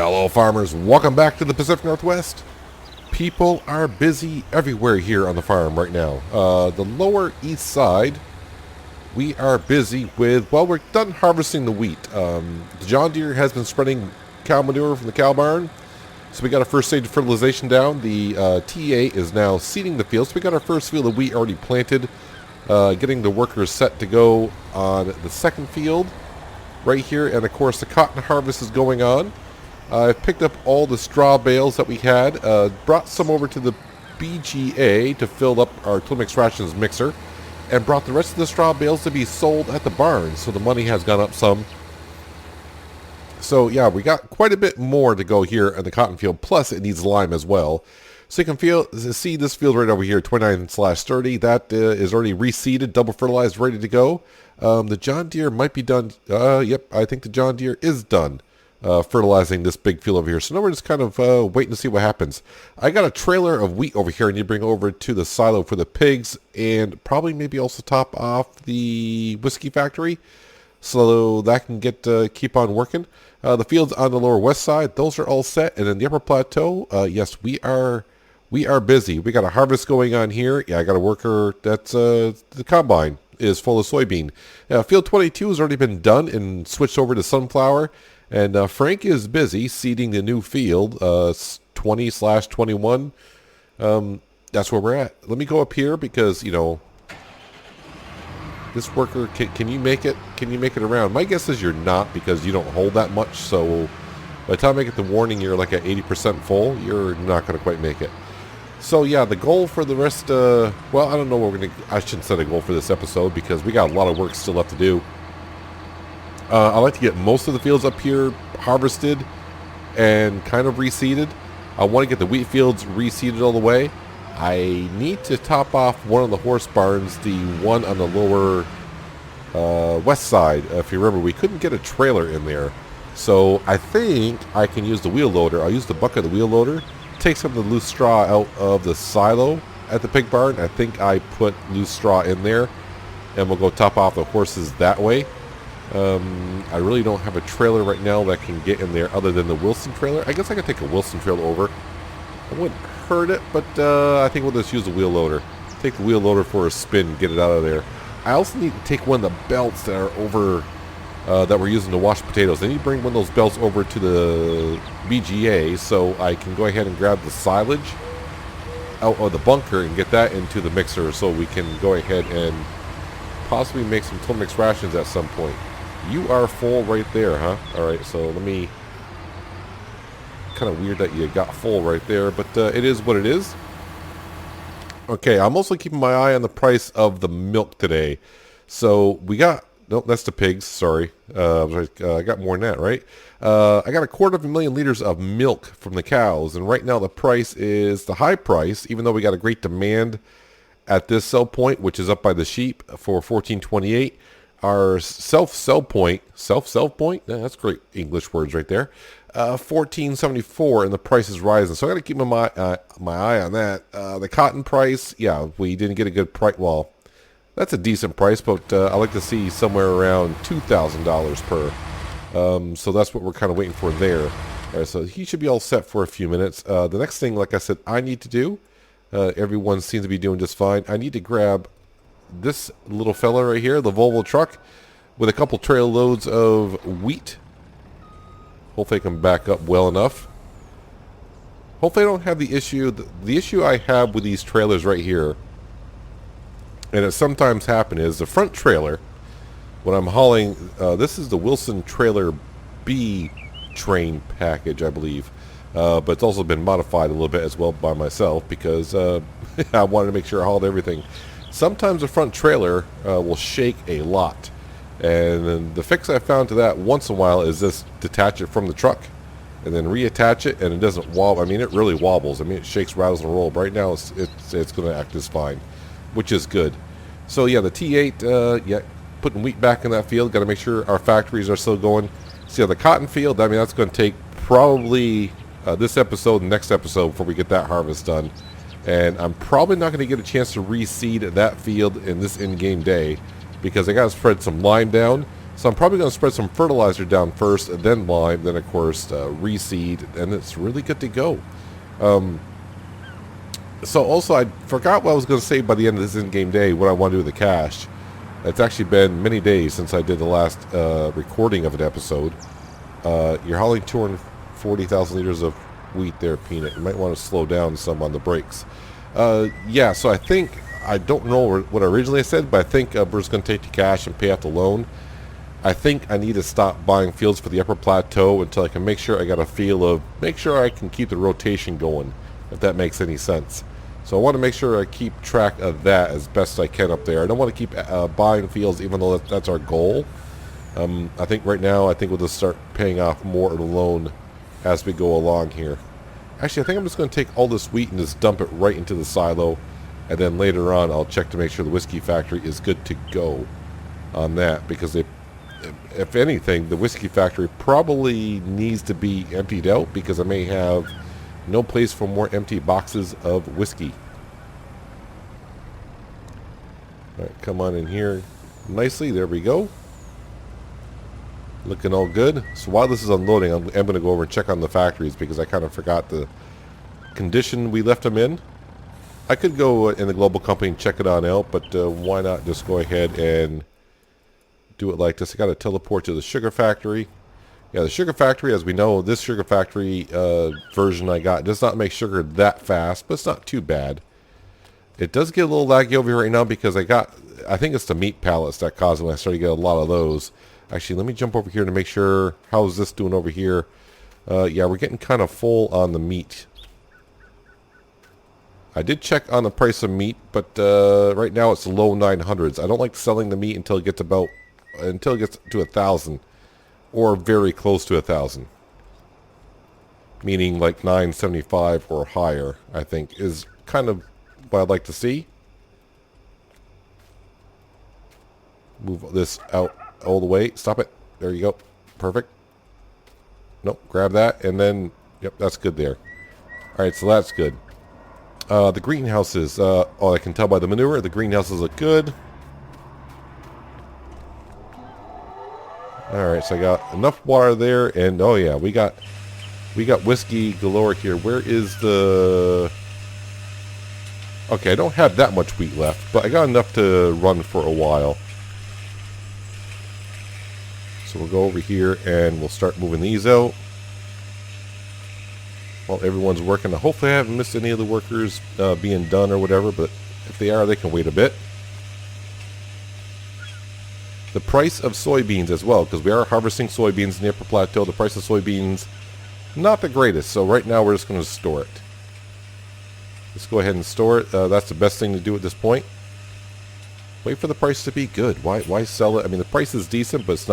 Hello farmers, welcome back to the Pacific Northwest. People are busy everywhere here on the farm right now. The lower east side, we are busy with, well, we're done harvesting the wheat. The John Deere has been spreading cow manure from the cow barn. So we got our first stage of fertilization down. The TA is now seeding the field. So we got our first field of wheat already planted. Getting the workers set to go on the second field right here. And of course the cotton harvest is going on. I've picked up all the straw bales that we had, brought some over to the BGA to fill up our Total Mix Rations mixer, and brought the rest of the straw bales to be sold at the barn, so the money has gone up some. So yeah, we got quite a bit more to go here in the cotton field, plus it needs lime as well. So you can see this field right over here, 29/30, that is already reseeded, double fertilized, ready to go. The John Deere might be done. Yep, I think the John Deere is done. Fertilizing this big field over here. So now we're just kind of waiting to see what happens. I got a trailer of wheat over here I need to bring over to the silo for the pigs, and probably maybe also top off the whiskey factory so that can get keep on working. The fields on the lower west side, those are all set, and in the upper plateau, yes, we are busy. We got a harvest going on here. Yeah, I got a worker that's the combine is full of soybean. Field 22 has already been done and switched over to sunflower. And Frank is busy seeding the new field, 20/21. That's where we're at. Let me go up here because, you know, this worker, can you make it? Can you make it around? My guess is you're not, because you don't hold that much. So by the time I get the warning you're like at 80% full, you're not going to quite make it. So yeah, the goal for the rest, well, I don't know what we're going to, I shouldn't set a goal for this episode because we got a lot of work still left to do. I like to get most of the fields up here harvested and kind of reseeded. I want to get the wheat fields reseeded all the way. I need to top off one of the horse barns, the one on the lower west side. If you remember, we couldn't get a trailer in there. So I think I can use the wheel loader. I'll use the bucket of the wheel loader, take some of the loose straw out of the silo at the pig barn. I think I put loose straw in there, and we'll go top off the horses that way. I really don't have a trailer right now that can get in there other than the Wilson trailer. I guess I could take a Wilson trailer over. It wouldn't hurt it, but I think we'll just use the wheel loader. Take the wheel loader for a spin, get it out of there. I also need to take one of the belts that are over, that we're using to wash potatoes. I need to bring one of those belts over to the BGA so I can go ahead and grab the silage out of the bunker and get that into the mixer so we can go ahead and possibly make some Total Mix Rations at some point. You are full right there, huh? Alright, so let me... Kind of weird that you got full right there, but it is what it is. Okay, I'm also keeping my eye on the price of the milk today. So we got... Nope, that's the pigs, sorry. I got more than that, right? I got 250,000 liters of milk from the cows, and right now the price is the high price, even though we got a great demand at this sell point, which is up by the sheep for $14.28. Our self-sell point, that's great English words right there, $14.74, and the price is rising. So I got to keep my eye on that. The cotton price, yeah, we didn't get a good price. Well, that's a decent price, but I like to see somewhere around $2,000 per. So that's what we're kind of waiting for there. All right, so he should be all set for a few minutes. The next thing, like I said, I need to do, everyone seems to be doing just fine. I need to grab this little fella right here, the Volvo truck, with a couple trail loads of wheat. Hopefully I can back up well enough. Hopefully I don't have the issue. The issue I have with these trailers right here, and it sometimes happens, is the front trailer, when I'm hauling, this is the Wilson Trailer B train package, I believe. But it's also been modified a little bit as well by myself because I wanted to make sure I hauled everything. Sometimes the front trailer will shake a lot, and the fix I found to that once in a while is just detach it from the truck and then reattach it, and it doesn't wobble. I mean, it really wobbles. I mean, it shakes, rattles, and rolls. But right now, it's going to act just fine, which is good. So yeah, the T8, yeah, putting wheat back in that field. Got to make sure our factories are still going. So yeah, the cotton field, I mean, that's going to take probably this episode and next episode before we get that harvest done. And I'm probably not going to get a chance to reseed that field in this in-game day because I got to spread some lime down. So I'm probably going to spread some fertilizer down first, and then lime, then of course reseed, and it's really good to go. So also I forgot what I was going to say by the end of this in-game day, what I want to do with the cash. It's actually been many days since I did the last recording of an episode. You're hauling 240,000 liters of wheat there, Peanut. You might want to slow down some on the brakes. Yeah, so I don't know what originally I said, but I think we're just going to take the cash and pay off the loan. I think I need to stop buying fields for the upper plateau until I can make sure I got a feel of, make sure I can keep the rotation going, if that makes any sense. So I want to make sure I keep track of that as best I can up there. I don't want to keep buying fields even though that's our goal. I think right now, we'll just start paying off more of the loan as we go along here. Actually, I think I'm just going to take all this wheat and just dump it right into the silo. And then later on, I'll check to make sure the whiskey factory is good to go on that. Because if anything, the whiskey factory probably needs to be emptied out because I may have no place for more empty boxes of whiskey. Alright, come on in here nicely. There we go. Looking all good. So while this is unloading, I'm going to go over and check on the factories because I kind of forgot the condition we left them in. I could go in the global company and check it on out, but why not just go ahead and do it like this. I got to teleport to the sugar factory. Yeah, the sugar factory, as we know, this sugar factory version I got does not make sugar that fast, but it's not too bad. It does get a little laggy over here right now because I think it's the meat pallets that caused it when I started to get a lot of those. Actually, let me jump over here to make sure. How's this doing over here? Yeah, we're getting kind of full on the meat. I did check on the price of meat, but right now it's low 900s. I don't like selling the meat until it gets to 1,000. Or very close to 1,000. Meaning like 975 or higher, I think, is kind of what I'd like to see. Move this out all the way. Stop it. There you go. Perfect. Nope. Grab that. And then, yep, that's good there. Alright, so that's good. The greenhouses. I can tell by the manure. The greenhouses look good. Alright, so I got enough water there, and oh yeah, we got whiskey galore here. Where is the... Okay, I don't have that much wheat left, but I got enough to run for a while. So we'll go over here and we'll start moving these out while everyone's working. Hopefully I haven't missed any of the workers being done or whatever, but if they are, they can wait a bit. The price of soybeans as well, because we are harvesting soybeans in the upper plateau. The price of soybeans, not the greatest. So right now we're just going to store it. Let's go ahead and store it. That's the best thing to do at this point. Wait for the price to be good. Why sell it? I mean, the price is decent, but it's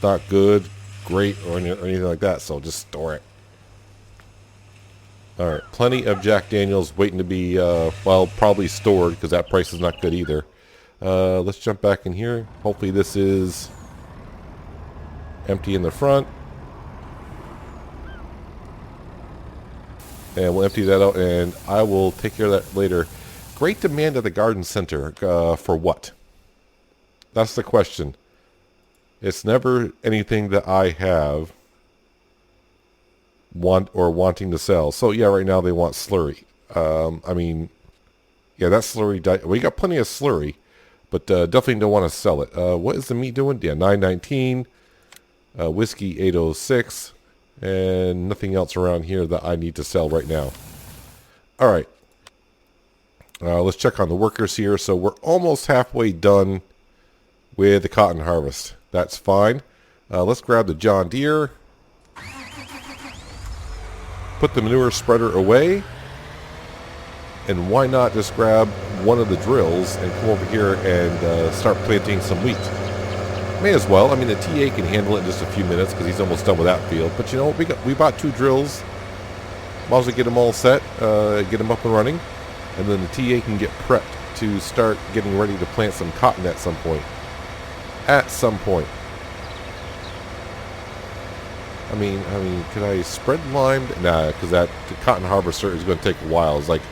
not good, great, or anything like that. So just store it. All right, plenty of Jack Daniels waiting to be, probably stored because that price is not good either. Let's jump back in here. Hopefully this is empty in the front. And we'll empty that out, and I will take care of that later. Great demand at the garden center. For what? That's the question. It's never anything that I have wanting to sell. So yeah, right now they want slurry. I mean, yeah, that slurry. We got plenty of slurry. But definitely don't want to sell it. What is the meat doing? Yeah, 919. Whiskey 806. And nothing else around here that I need to sell right now. Alright. Let's check on the workers here. So we're almost halfway done with the cotton harvest. That's fine. Let's grab the John Deere. Put the manure spreader away. And why not just grab one of the drills and come over here and start planting some wheat? May as well. I mean, the TA can handle it in just a few minutes because he's almost done with that field. But you know, we bought 2 drills. Might as well get them all set, get them up and running, and then the TA can get prepped to start getting ready to plant some cotton at some point. At some point. I mean, could I spread lime? Nah, because the cotton harvester is going to take a while. It's like,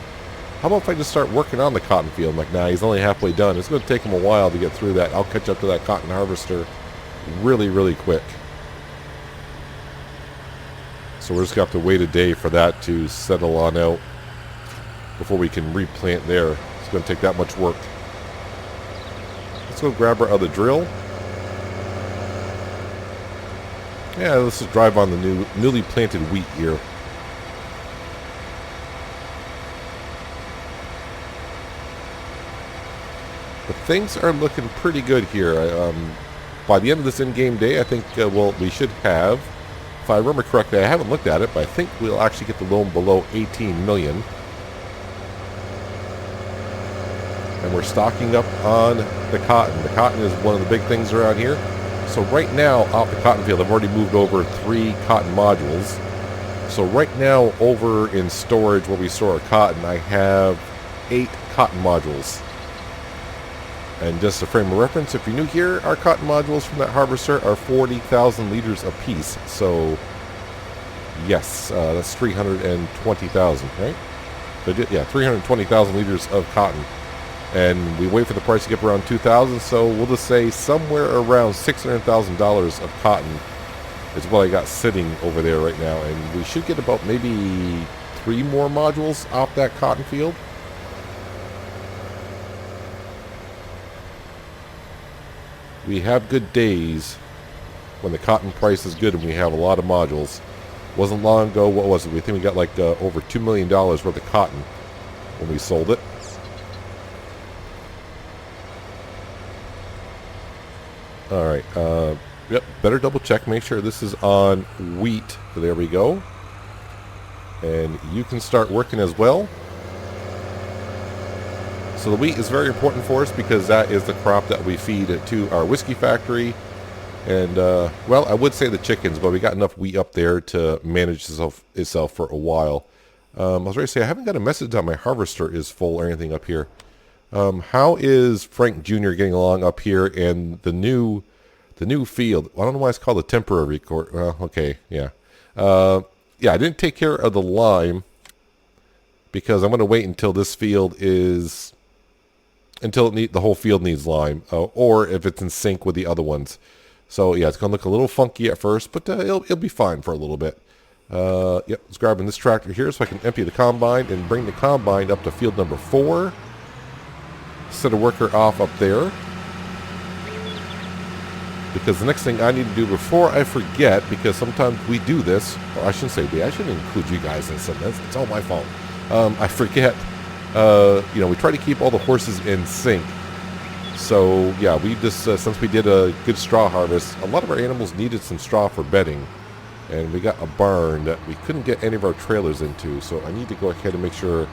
how about if I just start working on the cotton field? I'm like, nah, he's only halfway done. It's going to take him a while to get through that. I'll catch up to that cotton harvester really, really quick. So we're just going to have to wait a day for that to settle on out before we can replant there. It's going to take that much work. Let's go grab our other drill. Yeah, let's just drive on the newly planted wheat here. But things are looking pretty good here. By the end of this in-game day, I think we should have, if I remember correctly, I haven't looked at it, but I think we'll actually get the loan below 18 million. And we're stocking up on the cotton. The cotton is one of the big things around here. So right now, off the cotton field, I've already moved over 3 cotton modules. So right now, over in storage where we store our cotton, I have 8 cotton modules. And just a frame of reference, if you're new here, our cotton modules from that harvester are 40,000 liters a piece. So, yes, that's 320,000, right? Yeah, 320,000 liters of cotton. And we wait for the price to get up around 2,000, so we'll just say somewhere around $600,000 of cotton is what I got sitting over there right now. And we should get about maybe 3 more modules off that cotton field. We have good days when the cotton price is good and we have a lot of modules. Wasn't long ago, what was it? We think we got like over $2 million worth of cotton when we sold it. Alright, yep, better double check, make sure this is on wheat. There we go. And you can start working as well. So the wheat is very important for us because that is the crop that we feed to our whiskey factory. And, well, I would say the chickens, but we got enough wheat up there to manage itself for a while. I was ready to say, I haven't got a message on my harvester is full or anything up here. How is Frank Jr. getting along up here and the new field? I don't know why it's called a temporary court. Well, okay, yeah. Yeah, I didn't take care of the lime because I'm going to wait until this field is... until the whole field needs lime, or if it's in sync with the other ones. So yeah, it's gonna look a little funky at first, but it'll be fine for a little bit. Yep, let's grab in this tractor here so I can empty the combine and bring the combine up to field number 4. Set a worker off up there, because the next thing I need to do before I forget, because sometimes we do this, or I shouldn't say we, I shouldn't include you guys in some. It's all my fault. I forget. You know, we try to keep all the horses in sync. So, yeah, we just, since we did a good straw harvest, a lot of our animals needed some straw for bedding. And we got a barn that we couldn't get any of our trailers into. So I need to go ahead and make sure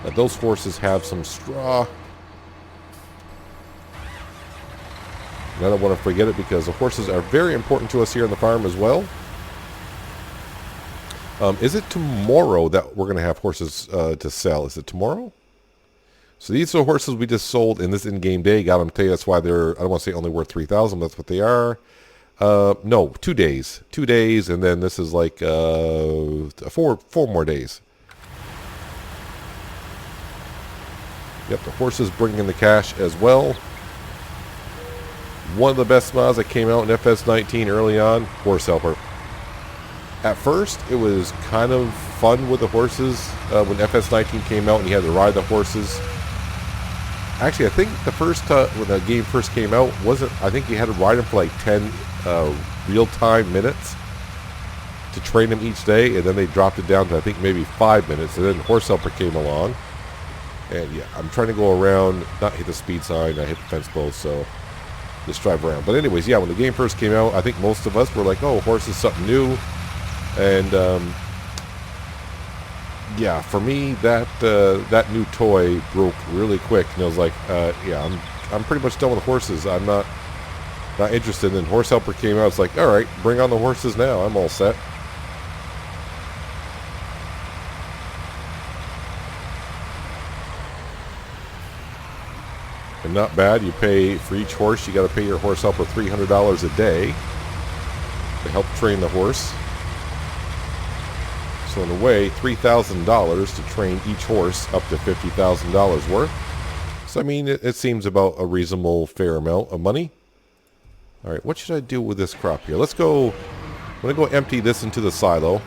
that those horses have some straw. And I don't want to forget it because the horses are very important to us here on the farm as well. Is it tomorrow that we're going to have horses to sell? Is it tomorrow? So these are horses we just sold in this in-game day. Got them to tell you that's why they're, I don't want to say only worth 3,000, that's what they are. No, 2 days. 2 days, and then this is like four more days. Yep, the horses bring in the cash as well. One of the best mods that came out in FS19 early on, Horse Helper. At first, it was kind of fun with the horses when FS19 came out and you had to ride the horses. Actually, I think the first when the game first came out, I think you had to ride them for like 10 real-time minutes to train them each day, and then they dropped it down to I think maybe 5 minutes, and then Horse Helper came along. And yeah, I'm trying to go around, not hit the speed sign, I hit the fence post, so just drive around. But anyways, yeah, when the game first came out, I think most of us were like, oh, horse is something new. And yeah, for me, that new toy broke really quick, and I was like, yeah, I'm pretty much done with horses. I'm not interested. And then Horse Helper came out. It's like, all right, bring on the horses now. I'm all set. And not bad. You pay for each horse. You got to pay your Horse Helper $300 a day to help train the horse. So in a way, $3,000 to train each horse up to $50,000 worth. So I mean, it seems about a reasonable, fair amount of money. All right, what should I do with this crop here? Let's go. I'm going to go empty this into the silo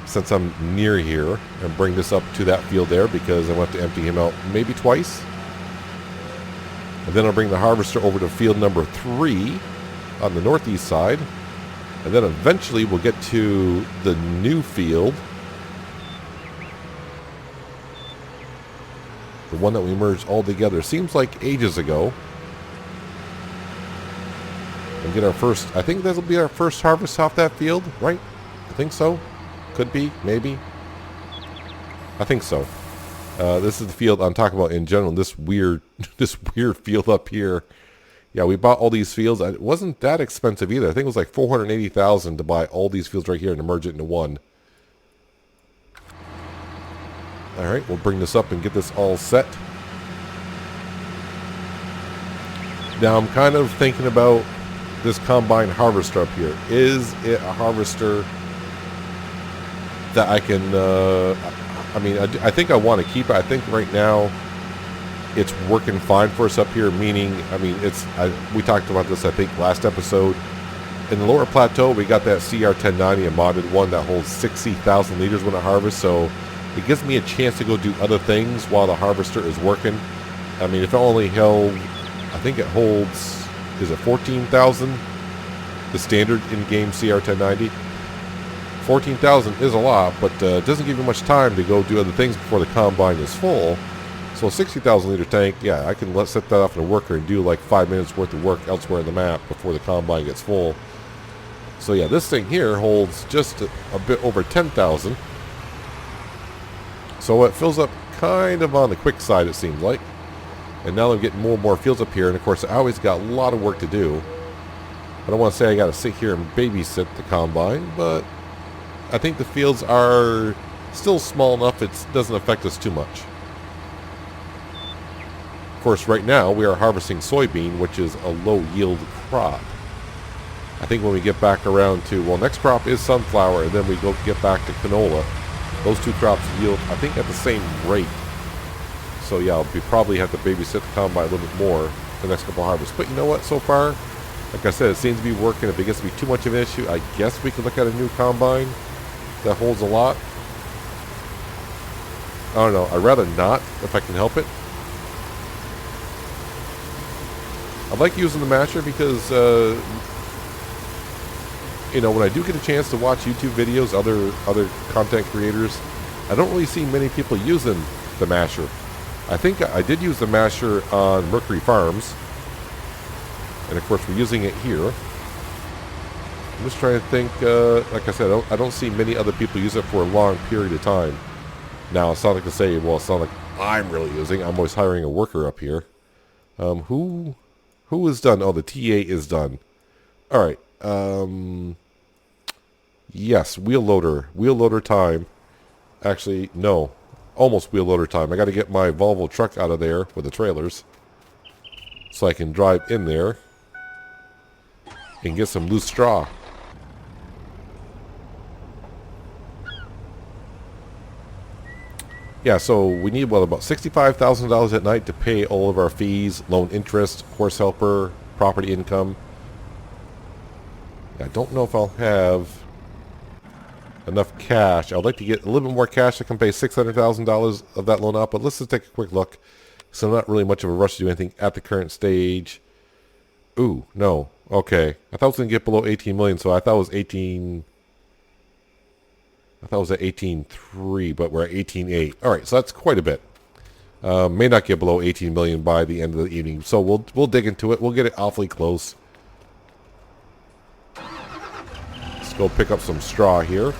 since I'm near here and bring this up to that field there because I want to empty him out maybe twice. And then I'll bring the harvester over to field number 3 on the northeast side. And then eventually we'll get to the new field. The one that we merged all together. Seems like ages ago. And get our first, I think that'll be our first harvest off that field, right? I think so. Could be, maybe. I think so. This is the field I'm talking about in general. This weird field up here. Yeah, we bought all these fields. It wasn't that expensive either. I think it was like $480,000 to buy all these fields right here and to merge it into one. All right, we'll bring this up and get this all set. Now I'm kind of thinking about this combine harvester up here. Is it a harvester that I can, I mean, I think I want to keep it. I think right now it's working fine for us up here, meaning, I mean, we talked about this, I think, last episode. In the lower plateau, we got that CR1090, a modded one that holds 60,000 liters when it harvests, so it gives me a chance to go do other things while the harvester is working. I mean, if it only held, I think it holds, is it 14,000? The standard in-game CR1090? 14,000 is a lot, but it doesn't give you much time to go do other things before the combine is full. So a 60,000 liter tank, yeah, I can set that off in a worker and do like 5 minutes worth of work elsewhere in the map before the combine gets full. So yeah, this thing here holds just a bit over 10,000. So it fills up kind of on the quick side, it seems like. And now I'm getting more and more fields up here, and of course I always got a lot of work to do. I don't want to say I got to sit here and babysit the combine, but I think the fields are still small enough it doesn't affect us too much. Of course, right now we are harvesting soybean, which is a low-yield crop. I think when we get back around to, well, next crop is sunflower, and then we get back to canola. Those two crops yield, I think, at the same rate. So yeah, I'll probably have to babysit the combine a little bit more the next couple harvests. But you know what? So far, like I said, it seems to be working. If it gets to be too much of an issue, I guess we could look at a new combine that holds a lot. I don't know. I'd rather not if I can help it. I like using the masher because, you know, when I do get a chance to watch YouTube videos, other content creators, I don't really see many people using the masher. I think I did use the masher on Mercury Farms, and of course we're using it here. I'm just trying to think. Like I said, I don't see many other people use it for a long period of time. Now it's not like to say, well, it's not like I'm really using. I'm always hiring a worker up here. Who is done? Oh, the TA is done. All right. Yes, wheel loader time. Actually, no, almost wheel loader time. I got to get my Volvo truck out of there with the trailers so I can drive in there and get some loose straw. Yeah, so we need, well, about $65,000 at night to pay all of our fees, loan interest, horse helper, property income. I don't know if I'll have enough cash. I'd like to get a little bit more cash. I can pay $600,000 of that loan out, but let's just take a quick look. So I'm not really much of a rush to do anything at the current stage. Ooh, no. Okay. I thought I was going to get below 18 million, so I thought it was 18... I thought it was at 18.3, but we're at 18.8. All right, so that's quite a bit. May not get below 18 million by the end of the evening, so we'll dig into it. We'll get it awfully close. Let's go pick up some straw here.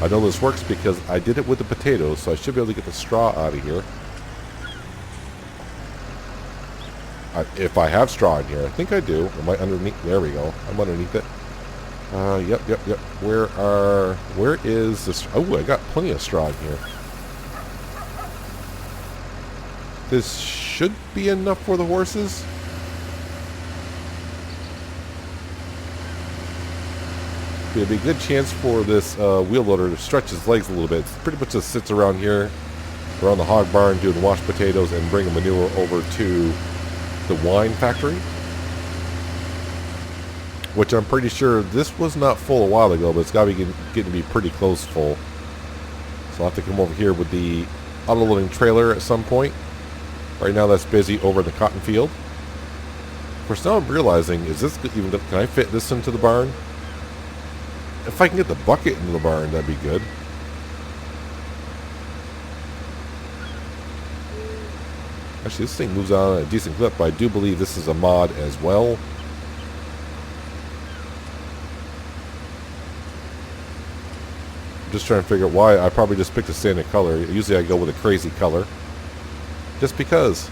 I know this works because I did it with the potatoes, so I should be able to get the straw out of here. If I have straw in here. I think I do. Am I underneath? There we go. I'm underneath it. Yep. Where is this? Oh, I got plenty of straw in here. This should be enough for the horses. There'd be a good chance for this wheel loader to stretch his legs a little bit. It pretty much just sits around here around the hog barn doing washed potatoes and bringing manure over to the wine factory, which I'm pretty sure this was not full a while ago, but it's got to be getting to be pretty close full. So I'll have to come over here with the auto-loading trailer at some point. Right now that's busy over in the cotton field. Of course, now I'm realizing, is this even, can I fit this into the barn? If I can get the bucket into the barn, that'd be good. Actually, this thing moves on at a decent clip, but I do believe this is a mod as well. I'm just trying to figure out why. I probably just picked a standard color. Usually I go with a crazy color. Just because.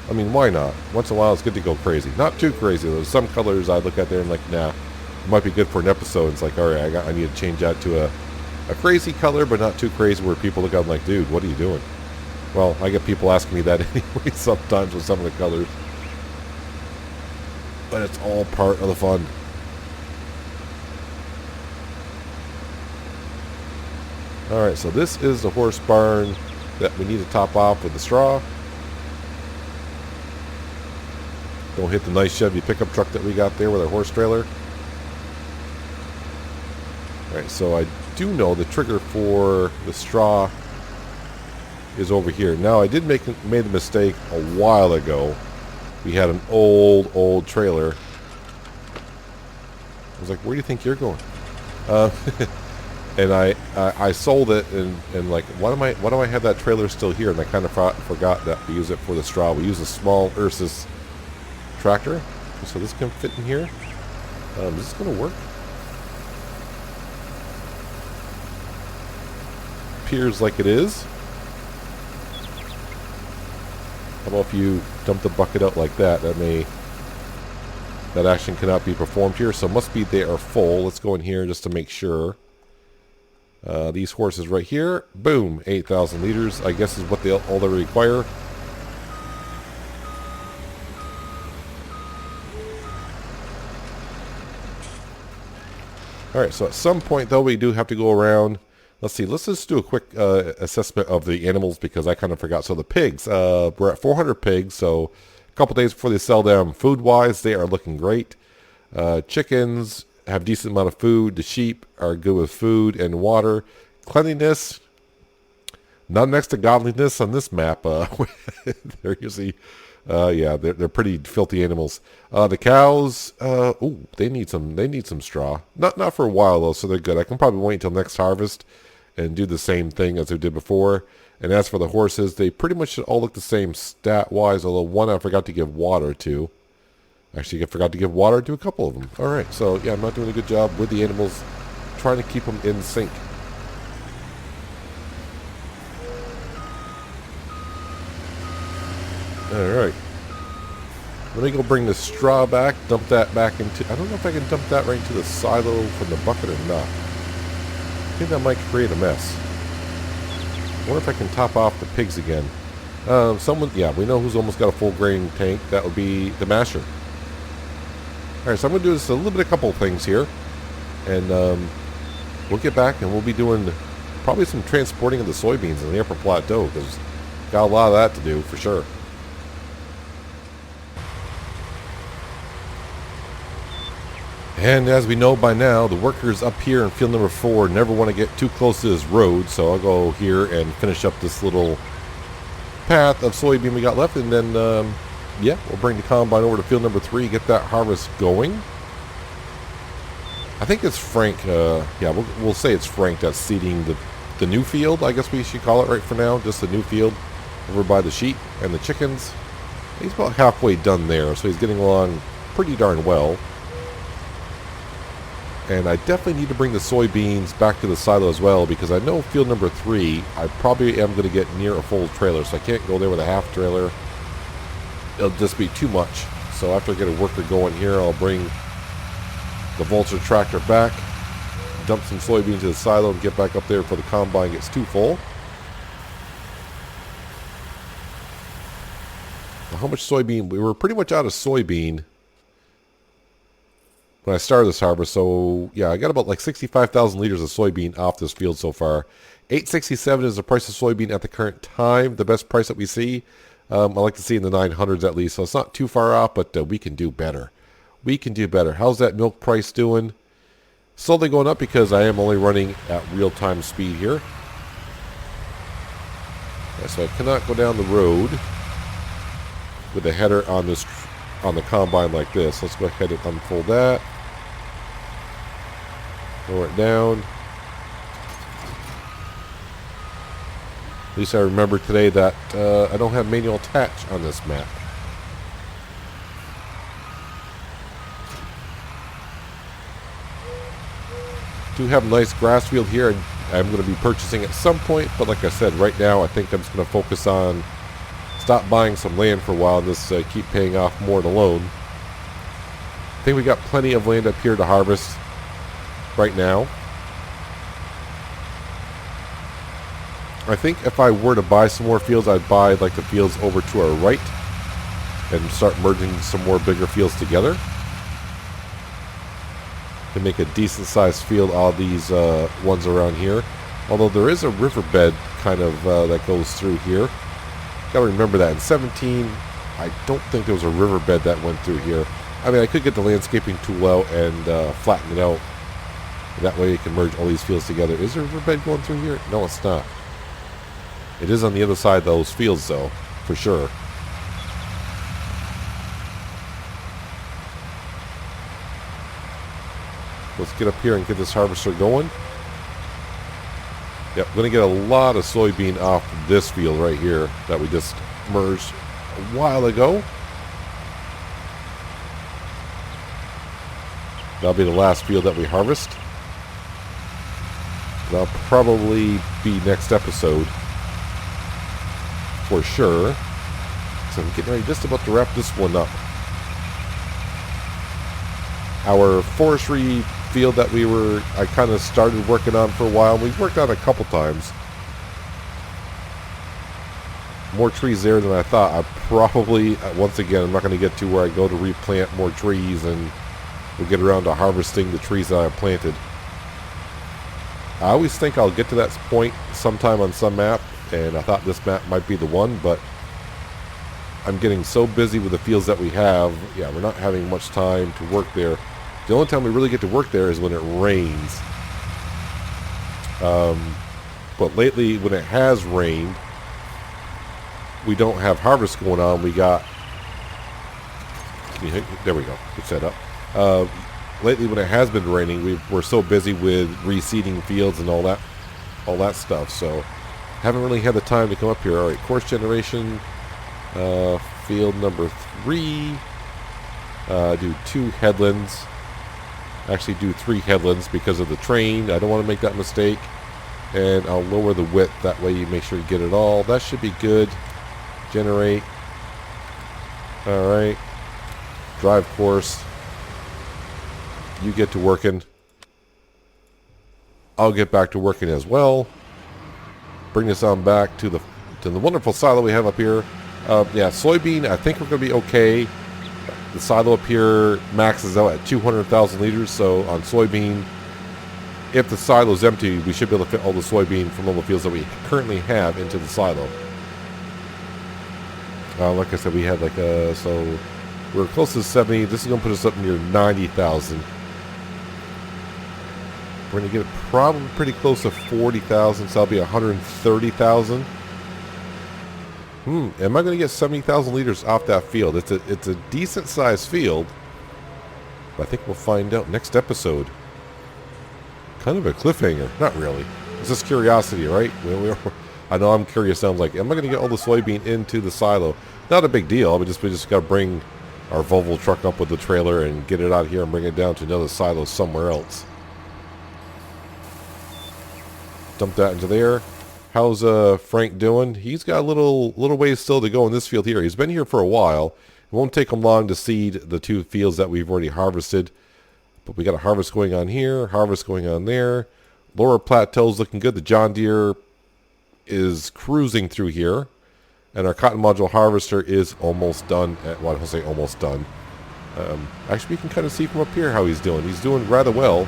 I mean, why not? Once in a while it's good to go crazy. Not too crazy. There's some colors I look at there and like, nah, it might be good for an episode. It's like, alright, I need to change that to a crazy color, but not too crazy where people look at them like, dude, what are you doing? Well, I get people asking me that anyway sometimes with some of the colors. But it's all part of the fun. Alright, so this is the horse barn that we need to top off with the straw. Don't hit the nice Chevy pickup truck that we got there with our horse trailer. Alright, so I do know the trigger for the straw is over here. Now, I did made the mistake a while ago. We had an old trailer. I was like, where do you think you're going? And I sold it and like, why do I have that trailer still here? And I kind of forgot that we use it for the straw. We use a small Ursus tractor, so this can fit in here. Is this gonna work? Appears like it is. How about if you dump the bucket out like that? That action cannot be performed here, so it must be they are full. Let's go in here just to make sure. These horses right here, boom, 8,000 liters, I guess is what all they require. Alright, so at some point though we do have to go around. Let's see, let's just do a quick assessment of the animals because I kind of forgot. So the pigs, we're at 400 pigs, so a couple days before they sell them. Food-wise, they are looking great. Chickens have decent amount of food. The sheep are good with food and water. Cleanliness, not next to godliness on this map. They're usually, yeah, they're pretty filthy animals. The cows, ooh, they need some straw. Not for a while though, so they're good. I can probably wait until next harvest and do the same thing as we did before. And as for the horses, they pretty much should all look the same stat-wise, although one I forgot to give water to. Actually, I forgot to give water to a couple of them. Alright, so yeah, I'm not doing a good job with the animals, trying to keep them in sync. Alright. Let me go bring the straw back, dump that back into... I don't know if I can dump that right into the silo from the bucket or not. I think that might create a mess. I wonder if I can top off the pigs again. Yeah, we know who's almost got a full grain tank. That would be the Masher. Alright, so I'm going to do this a little bit, a couple of things here. And we'll get back and we'll be doing probably some transporting of the soybeans in the Upper Plateau, because got a lot of that to do for sure. And as we know by now, the workers up here in field number 4 never want to get too close to this road, so I'll go here and finish up this little path of soybean we got left, and then, yeah, we'll bring the combine over to field number 3, get that harvest going. I think it's Frank, yeah, we'll say it's Frank that's seeding the new field, I guess we should call it right for now, just the new field over by the sheep and the chickens. He's about halfway done there, so he's getting along pretty darn well. And I definitely need to bring the soybeans back to the silo as well, because I know field number 3, I probably am going to get near a full trailer, so I can't go there with a half trailer. It'll just be too much. So after I get a worker going here, I'll bring the Vulture tractor back, dump some soybeans to the silo, and get back up there before the combine gets too full. Now, how much soybean? We were pretty much out of soybean when I started this harvest. So yeah, I got about like 65,000 liters of soybean off this field so far. 867 is the price of soybean at the current time, the best price that we see. I like to see in the 900s at least, so it's not too far off, but we can do better. We can do better. How's that milk price doing? Slowly going up because I am only running at real-time speed here. Yeah, so I cannot go down the road with the header on this on the combine like this. Let's go ahead and unfold that. Lower it down. At least I remember today that I don't have manual attach on this map. Do have a nice grass field here, and I'm going to be purchasing at some point, but like I said, right now I think I'm just going to focus on stop buying some land for a while and just keep paying off more of the loan. I think we got plenty of land up here to harvest right now. I think if I were to buy some more fields, I'd buy like the fields over to our right and start merging some more bigger fields together to make a decent sized field. All these ones around here, although there is a riverbed kind of that goes through here. Gotta remember that in 17 I don't think there was a riverbed that went through here. I mean, I could get the landscaping tool out and flatten it out. That way you can merge all these fields together. Is there a riverbed going through here? No, it's not. It is on the other side of those fields, though, for sure. Let's get up here and get this harvester going. Yep, going to get a lot of soybean off this field right here that we just merged a while ago. That'll be the last field that we harvest. That'll probably be next episode for sure. So I'm getting ready, just about to wrap this one up. Our forestry field that I kind of started working on for a while. We've worked on a couple times. More trees there than I thought. I probably, once again, I'm not going to get to where I go to replant more trees and we'll get around to harvesting the trees that I planted. I always think I'll get to that point sometime on some map, and I thought this map might be the one, but I'm getting so busy with the fields that we have. Yeah, we're not having much time to work there. The only time we really get to work there is when it rains. But lately, when it has rained, we don't have harvest going on. We got... There we go. Get set up. Lately, when it has been raining, we're so busy with reseeding fields and all that stuff. So, haven't really had the time to come up here. All right, course generation, field number 3. Do 2 headlands. Actually, do 3 headlands because of the train. I don't want to make that mistake. And I'll lower the width. That way, you make sure you get it all. That should be good. Generate. All right. Drive course. You get to working. I'll get back to working as well. Bring this on back to the wonderful silo we have up here. Yeah, soybean, I think we're going to be okay. The silo up here maxes out at 200,000 liters. So on soybean, if the silo is empty, we should be able to fit all the soybean from all the fields that we currently have into the silo. Like I said, we had like so we're close to 70. This is going to put us up near 90,000. We're going to get probably pretty close to 40,000, so that'll be 130,000. Am I going to get 70,000 liters off that field? It's a decent sized field, but I think we'll find out next episode. Kind of a cliffhanger. Not really. It's just curiosity, right? I know I'm curious. I'm like, am I going to get all the soybean into the silo? Not a big deal. We just got to bring our Volvo truck up with the trailer and get it out here and bring it down to another silo somewhere else. Dump that into there. How's Frank doing? He's got a little ways still to go in this field here. He's been here for a while. It won't take him long to seed the 2 fields that we've already harvested. But we got a harvest going on here, harvest going on there. Lower plateau's looking good. The John Deere is cruising through here. And our cotton module harvester is almost done. Well, I don't say almost done. Actually, you can kind of see from up here how he's doing. He's doing rather well.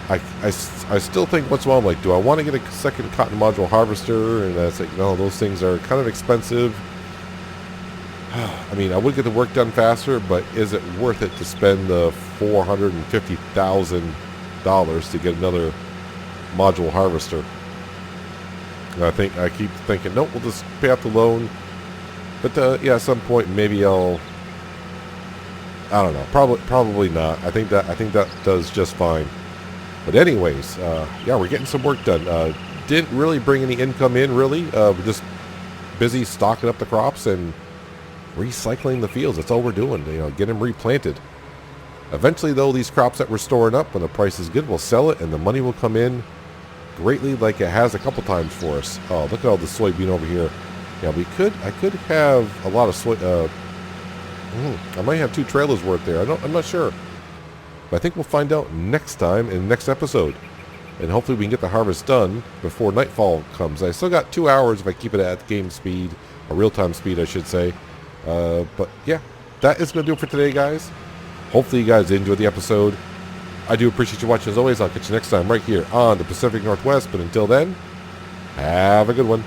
I still think once in a while I'm like, do I want to get a second cotton module harvester? And it's like, no, those things are kind of expensive. I mean, I would get the work done faster, but is it worth it to spend the $450,000 to get another module harvester? And I keep thinking, nope, we'll just pay off the loan. But yeah, at some point maybe I don't know, probably not. I think that does just fine. But anyways, yeah, we're getting some work done. Didn't really bring any income in, really. We're just busy stocking up the crops and recycling the fields. That's all we're doing, get them replanted. Eventually, though, these crops that we're storing up, when the price is good, we'll sell it, and the money will come in greatly like it has a couple times for us. Oh, look at all the soybean over here. Yeah, I could have a lot of soy. I might have 2 trailers worth there. I'm not sure. But I think we'll find out next time in the next episode. And hopefully we can get the harvest done before nightfall comes. I still got 2 hours if I keep it at game speed, or real-time speed, I should say. But yeah, that is going to do it for today, guys. Hopefully you guys enjoyed the episode. I do appreciate you watching as always. I'll catch you next time right here on the Pacific Northwest. But until then, have a good one.